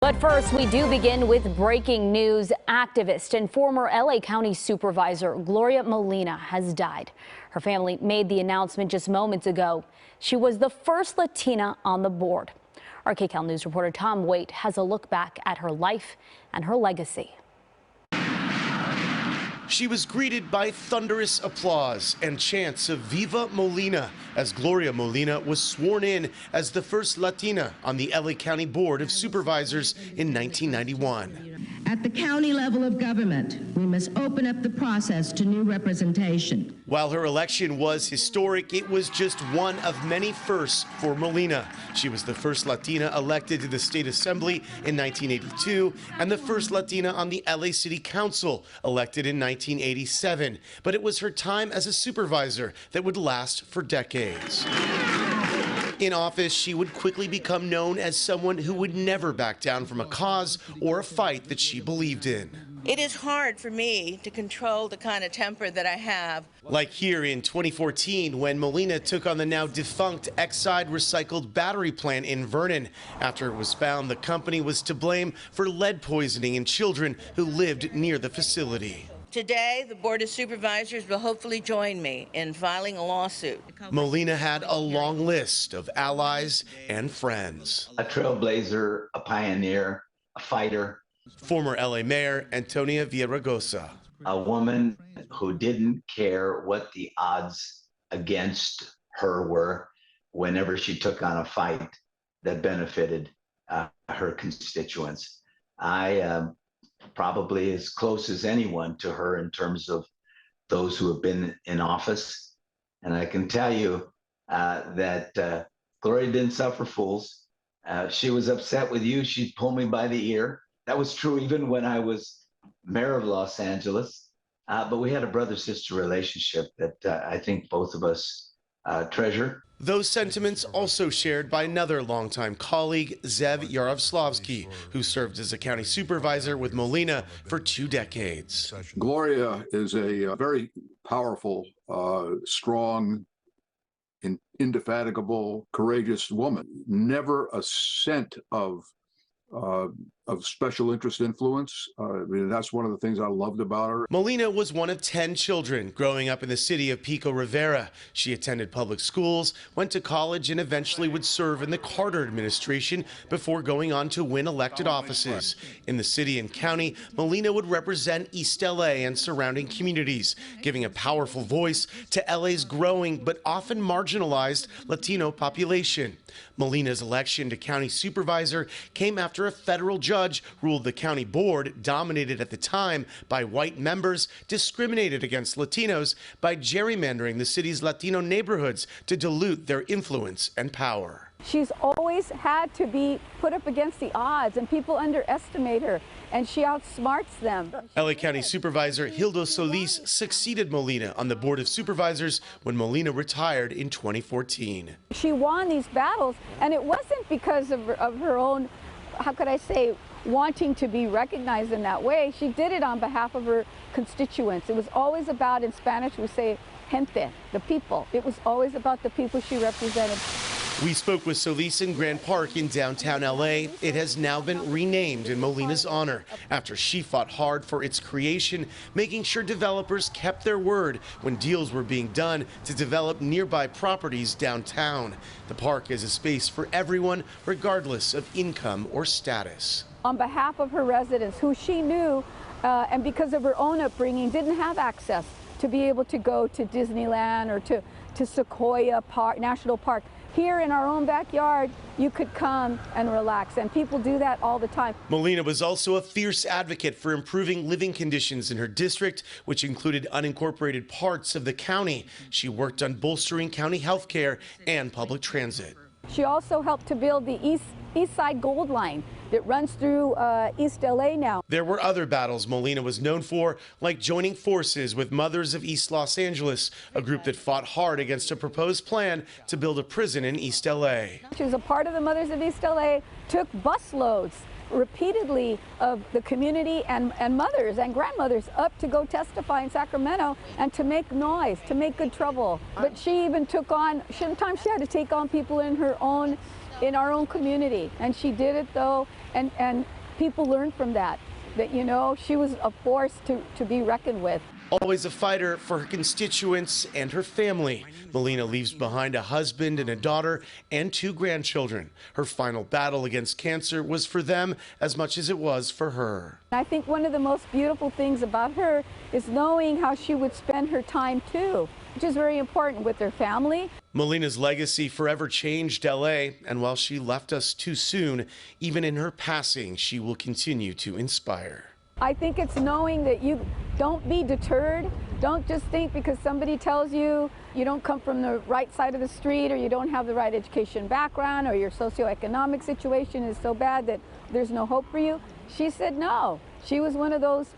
But first, we do begin with breaking news. Activist and former LA County Supervisor Gloria Molina has died. Her family made the announcement just moments ago. She was the first Latina on the board. Our KCAL News reporter Tom Waite has a look back at her life and her legacy. She was greeted by thunderous applause and chants of Viva Molina as Gloria Molina was sworn in as the first Latina on the LA County Board of Supervisors in 1991. At the county level of government, we must open up the process to new representation. While her election was historic, it was just one of many firsts for Molina. She was the first Latina elected to the state assembly in 1982 and the first Latina on the LA City Council, elected in 1987. But it was her time as a supervisor that would last for decades. In office, she would quickly become known as someone who would never back down from a cause or a fight that she believed in. It is hard for me to control the kind of temper that I have. Like here in 2014, when Molina took on the now defunct Exide recycled battery plant in Vernon, after it was found the company was to blame for lead poisoning in children who lived near the facility. Today, the Board of Supervisors will hopefully join me in filing a lawsuit. Molina had a long list of allies and friends. A trailblazer, a pioneer, a fighter. Former LA Mayor Antonia Villaraigosa. A woman who didn't care what the odds against her were whenever she took on a fight that benefited her constituents. I probably as close as anyone to her in terms of those who have been in office. And I can tell you that Gloria didn't suffer fools. She was upset with you. She'd pull me by the ear. That was true even when I was mayor of Los Angeles. But we had a brother-sister relationship that I think both of us treasure. Those sentiments also shared by another longtime colleague, Zev Yaroslavsky, who served as a county supervisor with Molina for 2 decades. Gloria is a very powerful, strong, indefatigable, courageous woman. Never a scent of special interest influence. I mean, that's one of the things I loved about her. Molina was one of 10 children growing up in the city of Pico Rivera. She attended public schools, went to college, and eventually would serve in the Carter administration before going on to win elected offices. In the city and county, Molina would represent East LA and surrounding communities, giving a powerful voice to LA's growing but often marginalized Latino population. Molina's election to county supervisor came after a federal judge ruled the county board, dominated at the time by white members, discriminated against Latinos by gerrymandering the city's Latino neighborhoods to dilute their influence and power. She's always had to be put up against the odds, and people underestimate her, and she outsmarts them. LA County Supervisor Hildo Solis succeeded Molina on the Board of Supervisors when Molina retired in 2014. She won these battles, and it wasn't because of her own, how could I say, wanting to be recognized in that way. She did it on behalf of her constituents. It was always about, in Spanish we say, gente, the people. It was always about the people she represented. We spoke with Solis in Grand Park in downtown LA. It has now been renamed in Molina's honor after she fought hard for its creation, making sure developers kept their word when deals were being done to develop nearby properties downtown. The park is a space for everyone, regardless of income or status. On behalf of her residents, who she knew, and because of her own upbringing, didn't have access to be able to go to Disneyland or to Sequoia Park, National Park. Here in our own backyard, you could come and relax, and people do that all the time. Molina was also a fierce advocate for improving living conditions in her district, which included unincorporated parts of the county. She worked on bolstering county health care and public transit. She also helped to build the East Side Gold Line that runs through East LA now. There were other battles Molina was known for, like joining forces with Mothers of East Los Angeles, a group that fought hard against a proposed plan to build a prison in East LA. She was a part of the Mothers of East LA, took busloads repeatedly of the community and mothers and grandmothers up to go testify in Sacramento and to make noise, to make good trouble. But she even took on, sometimes she had to take on people in her own in our own community. And she did it though, and people learned from that, you know, she was a force to be reckoned with. Always a fighter for her constituents and her family. Molina leaves behind a husband and a daughter and 2 grandchildren. Her final battle against cancer was for them as much as it was for her. I think one of the most beautiful things about her is knowing how she would spend her time too, which is very important with her family. Molina's legacy forever changed LA, and while she left us too soon, even in her passing, she will continue to inspire. I think it's knowing that you don't be deterred. Don't just think because somebody tells you you don't come from the right side of the street or you don't have the right education background or your socioeconomic situation is so bad that there's no hope for you. She said no. She was one of those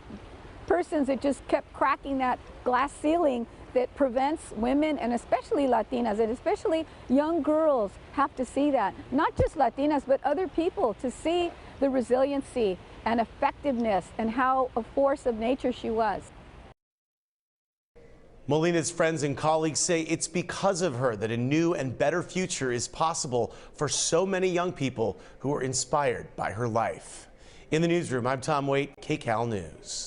persons that just kept cracking that glass ceiling that prevents women, and especially Latinas, and especially young girls have to see that. Not just Latinas, but other people, to see the resiliency and effectiveness and how a force of nature she was. Molina's friends and colleagues say it's because of her that a new and better future is possible for so many young people who are inspired by her life. In the newsroom, I'm Tom Waite, KCAL News.